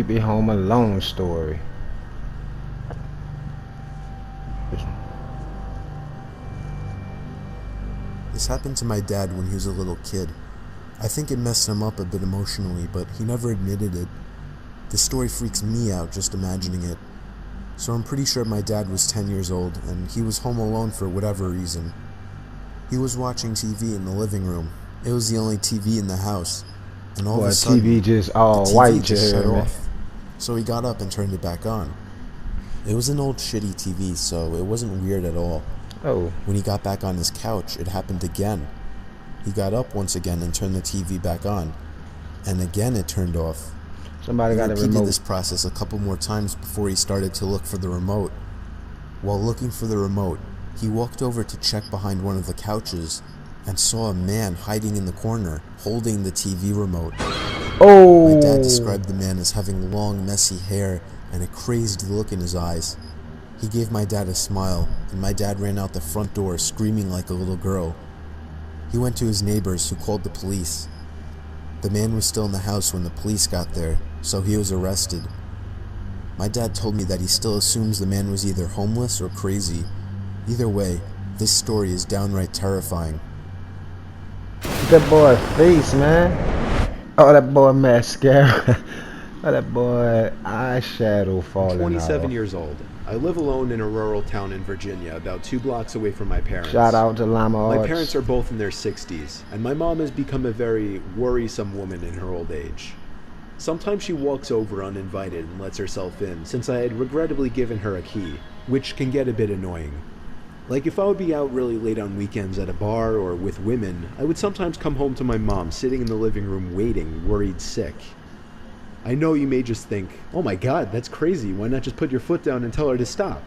creepy Home Alone story. This happened to my dad when he was a little kid. I think it messed him up a bit emotionally, but he never admitted it. The story freaks me out just imagining it. So I'm pretty sure my dad was 10 years old, and he was home alone for whatever reason. He was watching TV in the living room. It was the only TV in the house, and all of a sudden, TV just all the TV white just shut man. off. So he got up and turned it back on. It was an old shitty TV, so it wasn't weird at all. Oh. When he got back on his couch, it happened again. He got up once again and turned the TV back on, and again it turned off. Somebody got a remote. He repeated this process a couple more times before he started to look for the remote. While looking for the remote, he walked over to check behind one of the couches and saw a man hiding in the corner, holding the TV remote. Oh! My dad described the man as having long, messy hair and a crazed look in his eyes. He gave my dad a smile, and my dad ran out the front door screaming like a little girl. He went to his neighbors, who called the police. The man was still in the house when the police got there, so he was arrested. My dad told me that he still assumes the man was either homeless or crazy. Either way, this story is downright terrifying. That boy face, man. Oh, that boy mascara. Oh, that boy eyeshadow falling off. I'm 27 years old. I live alone in a rural town in Virginia, about 2 blocks away from my parents. Shout out to Llama Arts. My parents are both in their 60s, and my mom has become a very worrisome woman in her old age. Sometimes she walks over uninvited and lets herself in, since I had regrettably given her a key, which can get a bit annoying. Like if I would be out really late on weekends at a bar or with women, I would sometimes come home to my mom sitting in the living room waiting, worried sick. I know you may just think, oh my god, that's crazy, why not just put your foot down and tell her to stop?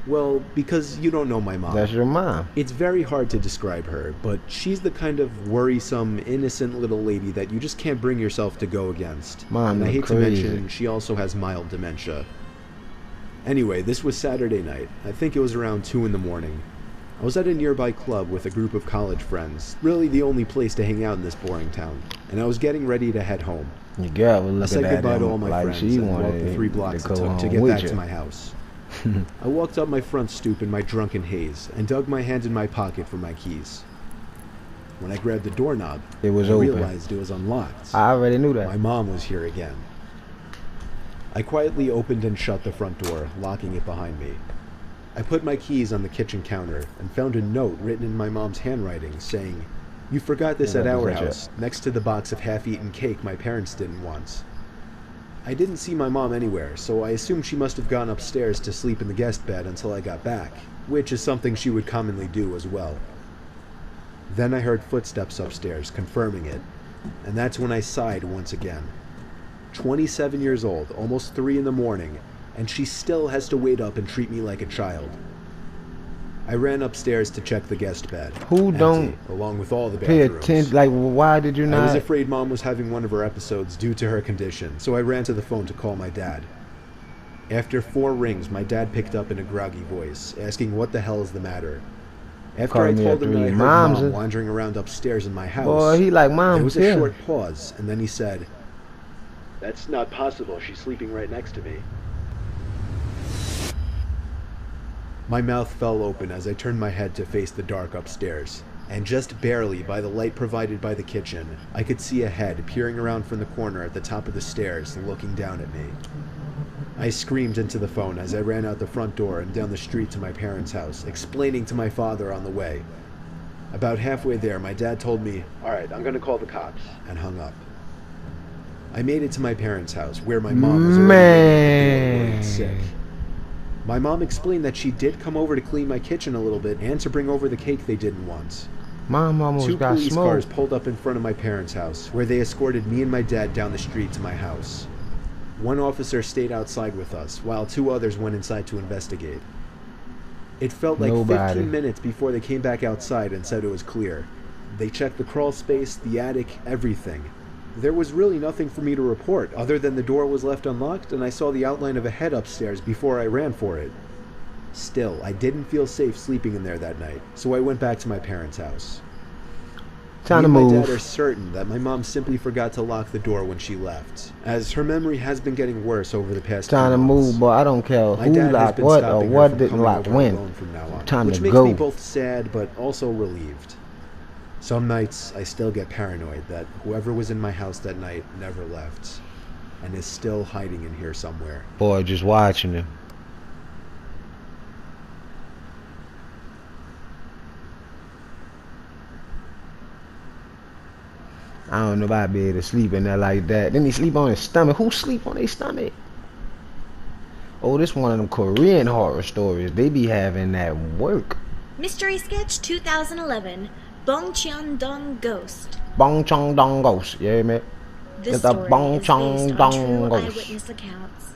Well, because you don't know my mom. That's your mom. It's very hard to describe her, but she's the kind of worrisome, innocent little lady that you just can't bring yourself to go against. Mom, and I hate crazy. to mention, she also has mild dementia. Anyway, this was Saturday night. I think it was around 2 in the morning. I was at a nearby club with a group of college friends, really the only place to hang out in this boring town, and I was getting ready to head home. Your girl was I looking said at goodbye to him all my like friends she and walked wanted the 3 blocks to it go took to home get with back you. to my house. I walked up my front stoop in my drunken haze and dug my hand in my pocket for my keys. When I grabbed the doorknob, It was I open. realized it was unlocked. I already knew that. My mom was here again. I quietly opened and shut the front door, locking it behind me. I put my keys on the kitchen counter and found a note written in my mom's handwriting saying, "You forgot this Yeah, at that our was house, next to the box of half-eaten cake my parents didn't want." I didn't see my mom anywhere, so I assumed she must have gone upstairs to sleep in the guest bed until I got back, which is something she would commonly do as well. Then I heard footsteps upstairs, confirming it, and that's when I sighed once again. 27 years old, almost 3 in the morning, and she still has to wait up and treat me like a child. I ran upstairs to check the guest bed. Who empty, don't along with all the pay bathrooms. attention? Like, why did you I not? was afraid Mom was having one of her episodes due to her condition, so I ran to the phone to call my dad. After 4 rings, my dad picked up in a groggy voice, asking what the hell is the matter. After I Calling me told after him that I your heard mom's Mom wandering around upstairs in my house, Boy, he like there mom's was a here. short pause, and then he said, "That's not possible, she's sleeping right next to me." My mouth fell open as I turned my head to face the dark upstairs, and just barely by the light provided by the kitchen, I could see a head peering around from the corner at the top of the stairs, looking down at me. I screamed into the phone as I ran out the front door and down the street to my parents' house, explaining to my father on the way. About halfway there, my dad told me, "All right, I'm gonna call the cops," and hung up. I made it to my parents' house, where my mom was already waiting at the door, sick. My mom explained that she did come over to clean my kitchen a little bit and to bring over the cake they didn't want. Mom almost 2 got police cars smoked. pulled up in front of my parents' house, where they escorted me and my dad down the street to my house. One officer stayed outside with us, while 2 others went inside to investigate. It felt like Nobody. 15 minutes before they came back outside and said it was clear. They checked the crawl space, the attic, everything. There was really nothing for me to report, other than the door was left unlocked and I saw the outline of a head upstairs before I ran for it. Still, I didn't feel safe sleeping in there that night, so I went back to my parents' house. Time to Me and my move. dad are certain that my mom simply forgot to lock the door when she left, as her memory has been getting worse over the past Time few to months. move, boy. I don't care My who dad has locked been what or stopping her what from didn't coming lock over when. alone from now on, Time which to makes go. me both sad but also relieved. Some nights I still get paranoid that whoever was in my house that night never left, and is still hiding in here somewhere. Boy, just watching him. I don't know if I'd be able to sleep in there like that. Then he sleep on his stomach. Who sleep on their stomach? Oh, this one of them Korean horror stories. They be having that work. Mystery Sketch 2011, Bong Cheon-dong Ghost. Bong Chong Dong Ghost. You hear me? This It's a story Bong is Chong based on Dong true Ghost. eyewitness accounts.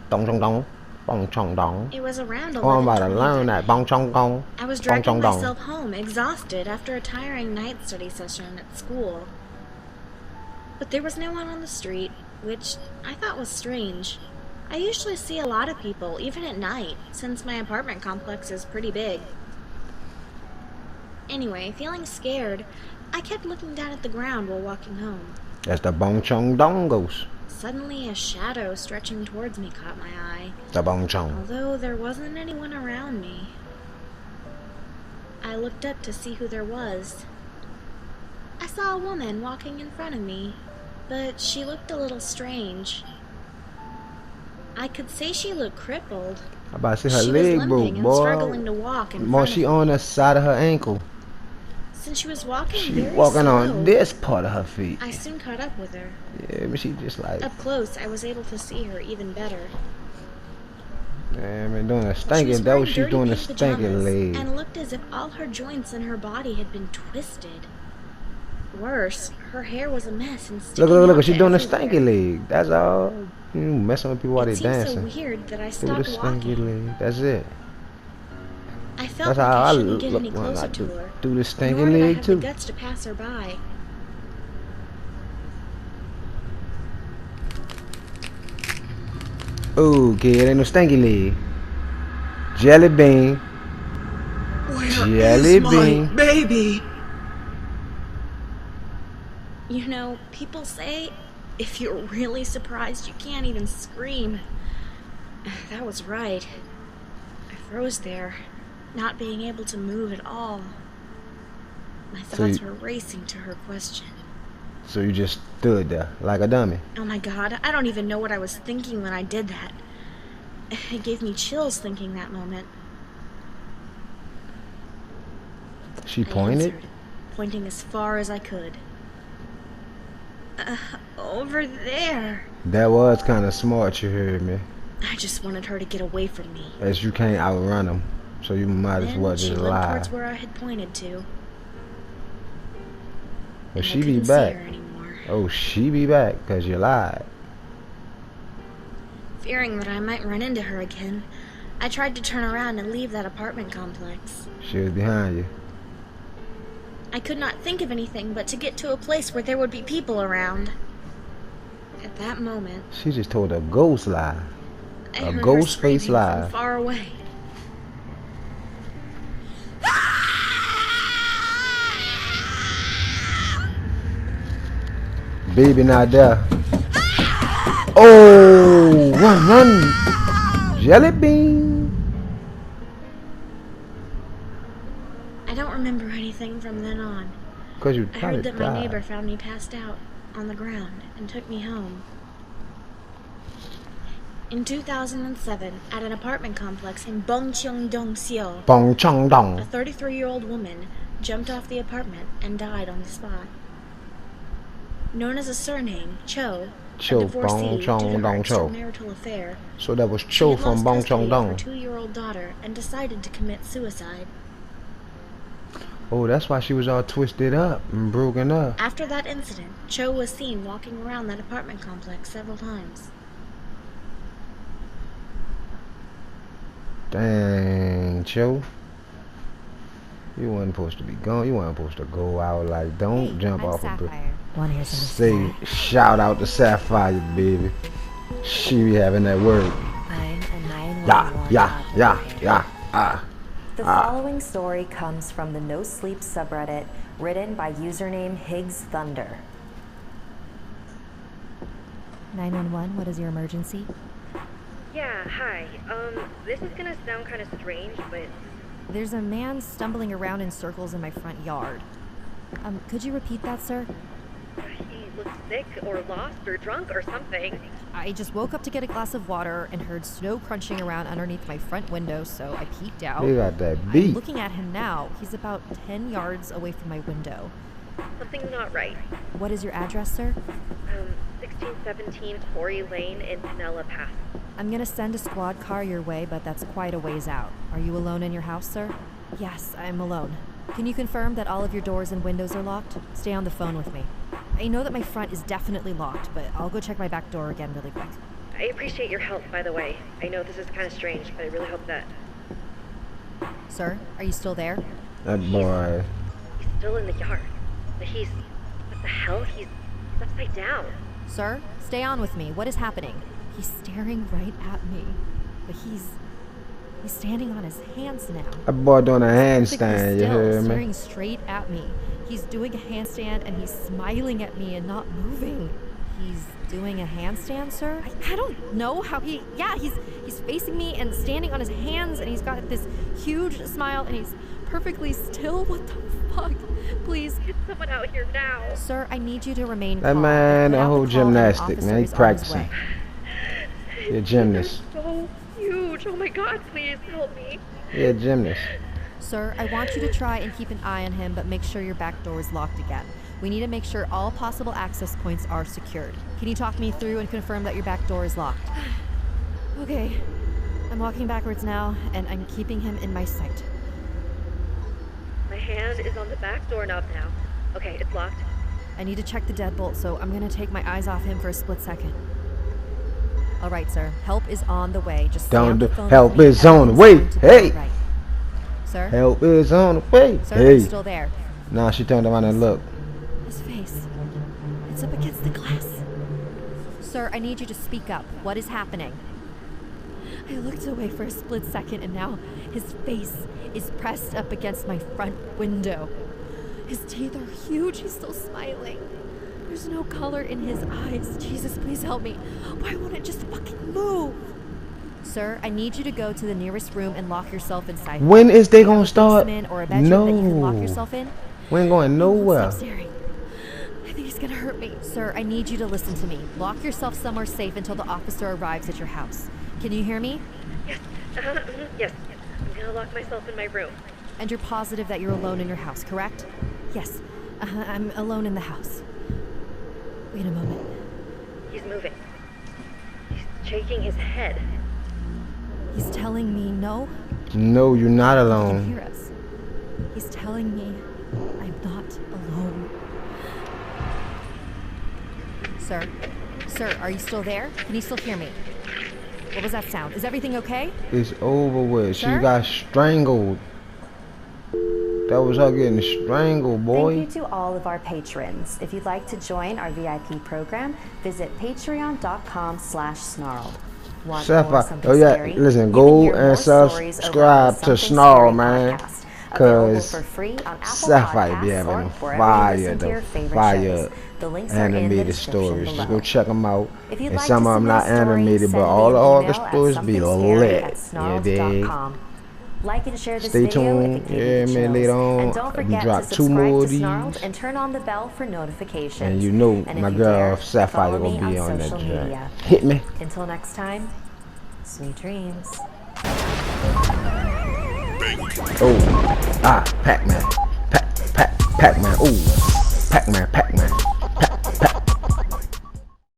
Dong Chong Dong. Bong Chong Dong. It was around Oh, I'm about to 11:20 learn that that. Bong Chong Dong. I was Bong dragging Chong Dong. myself home, exhausted, after a tiring night study session at school. But there was no one on the street, which I thought was strange. I usually see a lot of people, even at night, since my apartment complex is pretty big. Anyway, feeling scared, I kept looking down at the ground while walking home. That's the Bong Chong Dong Ghost. Suddenly, a shadow stretching towards me caught my eye, The Bong Chong. although there wasn't anyone around me. I looked up to see who there was. I saw a woman walking in front of me, but she looked a little strange. I could say she looked crippled. I about to say her She was leg limping broke, and boy. struggling to walk in More front she of me. on the side of her ankle. Since she was walking She very walking slow, on this part of her feet. I soon caught up with her. Yeah, but she just like, Up close, I was able to see her even better. man, man, doing a She stinking. was That wearing was she dirty doing a pink stinking pajamas leg. and looked as if all her joints in her body had been twisted. Worse, her hair was a mess and sticking Look, out she to doing a everywhere. stinky leg. That's all. You messing with people while they It seemed dancing. so weird that I Do the stopped stinky walking. leg. That's it. I felt That's like how I I shouldn't get look any when closer I to her. do the stinky Nor did I leg have the too. guts to pass her by. Oh, kid, ain't no stinky leg. Jelly bean. Jelly bean. baby? You know, people say if you're really surprised, you can't even scream. That was right. I froze there, not being able to move at all. My thoughts were racing to her question. So you just stood there like a dummy. Oh my god, I don't even know what I was thinking when I did that. It gave me chills thinking that moment. She I pointed. answered, pointing as far as I could. Over there. That was kind of smart, you heard me. I just wanted her to get away from me. As you can't outrun them, so you might as Then well she just limped lie. towards where I had pointed to. But and she I be couldn't back. see her anymore. Oh, she be back because you lied. Fearing that I might run into her again, I tried to turn around and leave that apartment complex. She was behind you. I could not think of anything but to get to a place where there would be people around. At that moment, She just told a ghost lie. I A heard her ghost face screaming lie. from far away. Baby not there. Oh, run. Jelly bean. I don't remember anything from then on. Because you I probably heard that my died. neighbor found me passed out on the ground and took me home. In 2007, at an apartment complex in Bongcheong-dong-seo, Bong Chong a Dong. 33-year-old woman jumped off the apartment and died on the spot. Known as a surname, Cho, Cho, a divorcee Bong due Chong to her Dong Cho. extramarital affair, So that was she Cho had from lost Bong custody Chong of Dong. her 2-year-old daughter and decided to commit suicide. Oh, that's why she was all twisted up and broken up. After that incident, Cho was seen walking around that apartment complex several times. Dang, Cho. You wasn't supposed to be going. You weren't supposed to go out like, don't Hey, jump I'm off a bridge. Sapphire. Want to hear something Say, shout out to Sapphire, baby. She be having that word. I'm a 911 Yeah. The following story comes from the No Sleep subreddit Written by username Higgs Thunder. 911, what is your emergency? Yeah, hi. This is gonna sound kind of strange, but There's a man stumbling around in circles in my front yard. Could you repeat that, sir? he looks sick or lost or drunk or something. I just woke up to get a glass of water and heard snow crunching around underneath my front window, so I peeked out. They got that I'm beat. looking at him now. He's about 10 yards away from my window. Something's not right. What is your address, sir? 1617 Quarry Lane in Pinella Pass. I'm gonna send a squad car your way, but that's quite a ways out. Are you alone in your house, sir? Yes, I'm alone. Can you confirm that all of your doors and windows are locked? Stay on the phone with me. I know that my front is definitely locked, but I'll go check my back door again really quick. I appreciate your help, by the way. I know this is kind of strange, but I really hope that Sir, are you still there? That boy. he's still in the yard. But what the hell? He's upside down. Sir, stay on with me. What is happening? He's staring right at me, but he's standing on his hands now. That boy doing a Perfectly handstand, you still, hear me? staring straight at me. He's doing a handstand and he's smiling at me and not moving. He's doing a handstand, sir? I don't know how he's facing me and standing on his hands and he's got this huge smile and he's perfectly still. What the fuck? Please. Get someone out here now. Sir, I need you to remain That calm. man, Put the out whole call and an gymnastic, officer man. He is on his practicing. way. He a gymnast. So huge. Oh my god, please help me. He a gymnast. Sir, I want you to try and keep an eye on him, but make sure your back door is locked again. We need to make sure all possible access points are secured. Can you talk me through and confirm that your back door is locked? Okay. I'm walking backwards now, and I'm keeping him in my sight. My hand is on the back doorknob now. Okay, it's locked. I need to check the deadbolt, so I'm gonna take my eyes off him for a split second. All right, sir. Help is on the way. Just stay Don't on the do- phone help with me is and on the everything's way. going to be Hey! all right. Sir? Help is on the way. Sir, are you Hey. still there? Nah, she turned around and looked. His face. It's up against the glass. Sir, I need you to speak up. What is happening? I looked away for a split second and now his face is pressed up against my front window. His teeth are huge. He's still smiling. There's no color in his eyes. Jesus, please help me. Why won't it just fucking move? Sir, I need you to go to the nearest room and lock yourself inside. When is they gonna A start? basement or a bedroom that you can lock No. yourself in? We ain't going nowhere. Stop staring. I think he's gonna hurt me. Sir, I need you to listen to me. Lock yourself somewhere safe until the officer arrives at your house. Can you hear me? Yes. Yes. I'm gonna lock myself in my room. And you're positive that you're alone in your house, correct? Yes. I'm alone in the house. Wait a moment. He's moving. He's shaking his head. He's telling me no. No, you're not He can alone. hear us. He's telling me I'm not alone. Sir? Sir, are you still there? Can you still hear me? What was that sound? Is everything okay? It's over with. She Sir? got strangled. That was her getting strangled, boy. Thank you to all of our patrons. If you'd like to join our VIP program, visit patreon.com/snarl. Want more Sapphire. something Oh yeah, scary? listen, You can go hear and more stories over subscribe on to Something Snarl, Scary man. podcast. Available Cause for free on Apple Sapphire be Podcasts having or them wherever you fire, listen to your the favorite fire shows. The links are in the animated description stories. Just below. go check them out. If you'd And like some to of them submit a not story, animated, send but me all an the email stories at be somethingscary@snarl.com. lit. Yeah, dig. Like and share this Stay video if tuned. it gave Yeah, you the man, chills. later on, And don't we forget drop to 2 subscribe more to of these. Snarled and turn on the bell for notifications. And you know And if my you girl dare, Sapphire follow gonna me be on that social joint. media. Hit me. Until next time, sweet dreams. Oh, Pac-Man. Pac-Man. Ooh, Pac-Man.